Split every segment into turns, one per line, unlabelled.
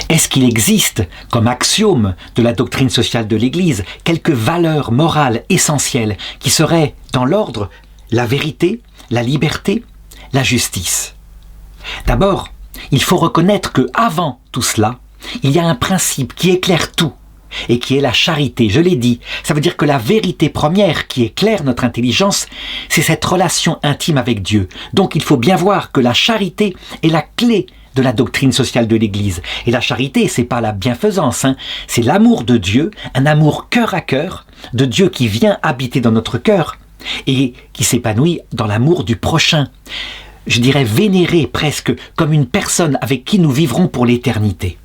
Est-ce qu'il existe, comme axiome de la doctrine sociale de l'Église, quelques valeurs morales essentielles qui seraient dans l'ordre la vérité, la liberté, la justice? D'abord, il faut reconnaître qu'avant tout cela, il y a un principe qui éclaire tout, et qui est la charité. Je l'ai dit, ça veut dire que la vérité première qui éclaire notre intelligence, c'est cette relation intime avec Dieu. Donc il faut bien voir que la charité est la clé de la doctrine sociale de l'Église. Et la charité, c'est pas la bienfaisance, c'est l'amour de Dieu, un amour cœur à cœur, de Dieu qui vient habiter dans notre cœur et qui s'épanouit dans l'amour du prochain. Je dirais vénérer presque comme une personne avec qui nous vivrons pour l'éternité.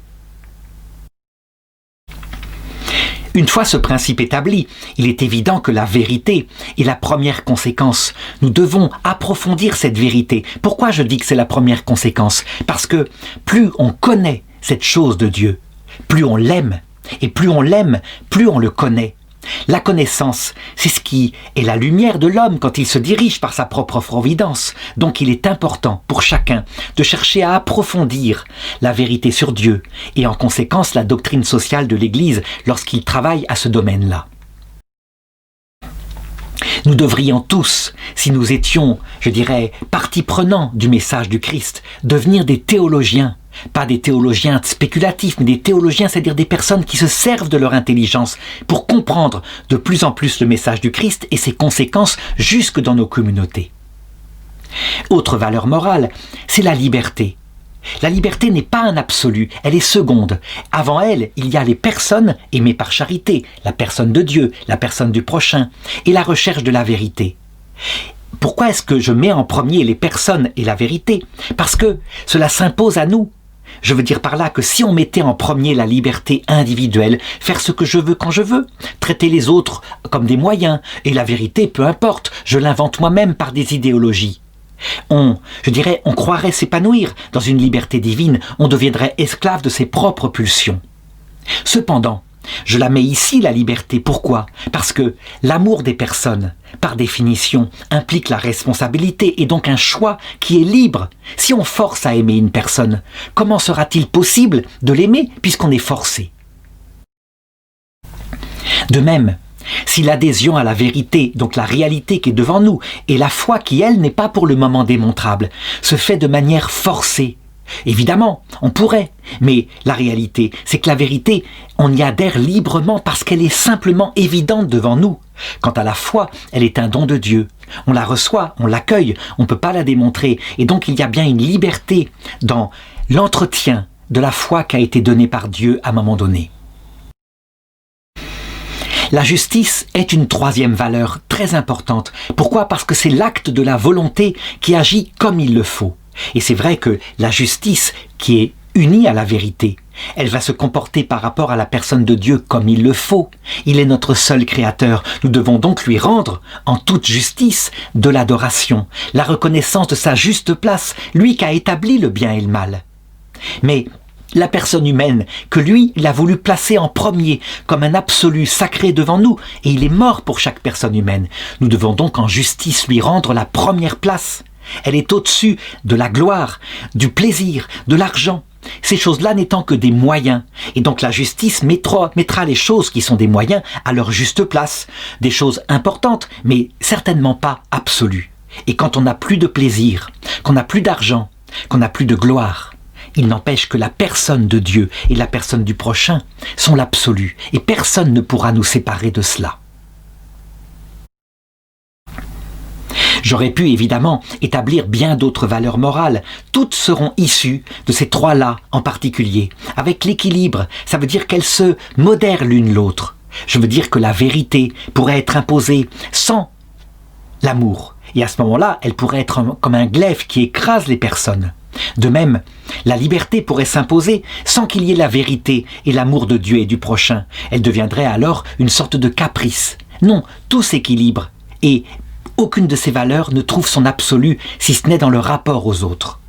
Une fois ce principe établi, il est évident que la vérité est la première conséquence. Nous devons approfondir cette vérité. Pourquoi je dis que c'est la première conséquence? Parce que plus on connaît cette chose de Dieu, plus on l'aime. Et plus on l'aime, plus on le connaît. La connaissance, c'est ce qui est la lumière de l'homme quand il se dirige par sa propre providence. Donc il est important pour chacun de chercher à approfondir la vérité sur Dieu et en conséquence la doctrine sociale de l'Église lorsqu'il travaille à ce domaine-là. Nous devrions tous, si nous étions, je dirais, partie prenante du message du Christ, devenir des théologiens. Pas des théologiens spéculatifs, mais des théologiens, c'est-à-dire des personnes qui se servent de leur intelligence pour comprendre de plus en plus le message du Christ et ses conséquences jusque dans nos communautés. Autre valeur morale, c'est la liberté. La liberté n'est pas un absolu, elle est seconde. Avant elle, il y a les personnes aimées par charité, la personne de Dieu, la personne du prochain, et la recherche de la vérité. Pourquoi est-ce que je mets en premier les personnes et la vérité? Parce que cela s'impose à nous. Je veux dire par là que si on mettait en premier la liberté individuelle, faire ce que je veux quand je veux, traiter les autres comme des moyens, et la vérité, peu importe, je l'invente moi-même par des idéologies. On croirait s'épanouir dans une liberté divine, on deviendrait esclave de ses propres pulsions. Cependant, je la mets ici, la liberté. Pourquoi? Parce que l'amour des personnes, par définition, implique la responsabilité et donc un choix qui est libre. Si on force à aimer une personne, comment sera-t-il possible de l'aimer puisqu'on est forcé? De même, si l'adhésion à la vérité, donc la réalité qui est devant nous, et la foi qui, elle, n'est pas pour le moment démontrable, se fait de manière forcée, évidemment, on pourrait, mais la réalité, c'est que la vérité, on y adhère librement parce qu'elle est simplement évidente devant nous. Quant à la foi, elle est un don de Dieu. On la reçoit, on l'accueille, on ne peut pas la démontrer. Et donc il y a bien une liberté dans l'entretien de la foi qui a été donnée par Dieu à un moment donné. La justice est une troisième valeur très importante. Pourquoi? Parce que c'est l'acte de la volonté qui agit comme il le faut. Et c'est vrai que la justice qui est unie à la vérité, elle va se comporter par rapport à la personne de Dieu comme il le faut. Il est notre seul créateur. Nous devons donc lui rendre, en toute justice, de l'adoration, la reconnaissance de sa juste place, lui qui a établi le bien et le mal. Mais la personne humaine, que lui, il a voulu placer en premier, comme un absolu sacré devant nous, et il est mort pour chaque personne humaine. Nous devons donc en justice lui rendre la première place. Elle est au-dessus de la gloire, du plaisir, de l'argent. Ces choses-là n'étant que des moyens. Et donc la justice mettra les choses qui sont des moyens à leur juste place. Des choses importantes, mais certainement pas absolues. Et quand on n'a plus de plaisir, qu'on n'a plus d'argent, qu'on n'a plus de gloire, il n'empêche que la personne de Dieu et la personne du prochain sont l'absolu. Et personne ne pourra nous séparer de cela. J'aurais pu évidemment établir bien d'autres valeurs morales. Toutes seront issues de ces trois-là en particulier. Avec l'équilibre, ça veut dire qu'elles se modèrent l'une l'autre. Je veux dire que la vérité pourrait être imposée sans l'amour. Et à ce moment-là, elle pourrait être comme un glaive qui écrase les personnes. De même, la liberté pourrait s'imposer sans qu'il y ait la vérité et l'amour de Dieu et du prochain. Elle deviendrait alors une sorte de caprice. Non, tout s'équilibre et aucune de ces valeurs ne trouve son absolu si ce n'est dans le rapport aux autres.